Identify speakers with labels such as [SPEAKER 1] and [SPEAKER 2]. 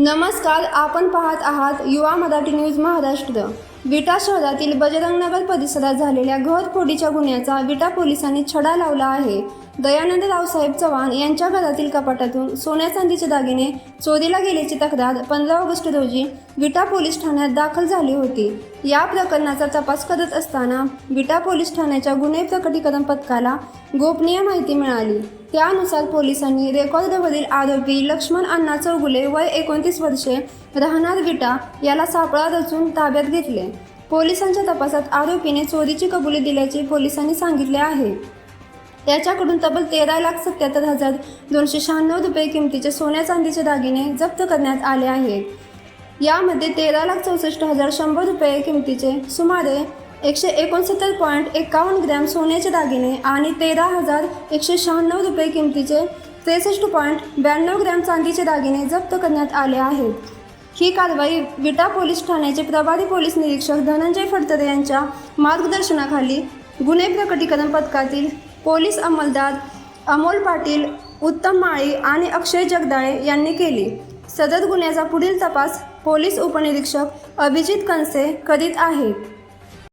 [SPEAKER 1] नमस्कार, आपण पाहत आहात युवा मराठी न्यूज महाराष्ट्र। विटा शहरातील बजरंगनगर परिसरात झालेल्या घरफोडीच्या गुन्ह्याचा विटा पोलिसांनी छडा लावला आहे। दयानंद रावसाहेब चव्हाण यांच्या घरातील कपाटातून सोन्या चांदीचे दागिने चोरीला गेल्याची तक्रार 15 ऑगस्ट रोजी विटा पोलीस ठाण्यात दाखल झाली होती। या प्रकरणाचा तपास करत असताना विटा पोलीस ठाण्याच्या गुन्हे प्रकटीकरण पथकाला गोपनीय माहिती मिळाली। त्यानुसार पोलिसांनी रेकॉर्डवरील आरोपी लक्ष्मण अण्णा चौगुले वय 29 वर्षे राहणार विटा याला सापळा रचून ताब्यात घेतले। पोलिसांच्या तपासात आरोपीने चोरीची कबुली दिल्याचे पोलिसांनी सांगितले आहे। त्याच्याकडून तब्बल 13,77,296 रुपये किमतीचे सोन्या चांदीचे दागिने जप्त करण्यात आले आहेत। यामध्ये 13,64,100 रुपये किमतीचे सुमारे 169.51 ग्रॅम सोन्याचे दागिने आणि 13,196 रुपये किमतीचे 63.92 ग्रॅम चांदीचे दागिने जप्त करण्यात आले आहेत। ही कारवाई विटा पोलीस ठाण्याचे प्रभारी पोलीस निरीक्षक धनंजय फडतरे यांच्या मार्गदर्शनाखाली गुन्हे प्रकटीकरण पथकातील पोलीस अंमलदार अमोल पाटील, उत्तम माळी आणि अक्षय जगदाळे यांनी केली। सदर गुन्ह्याचा पुढील तपास पोलीस उपनिरीक्षक अभिजित कनसे करीत आहेत।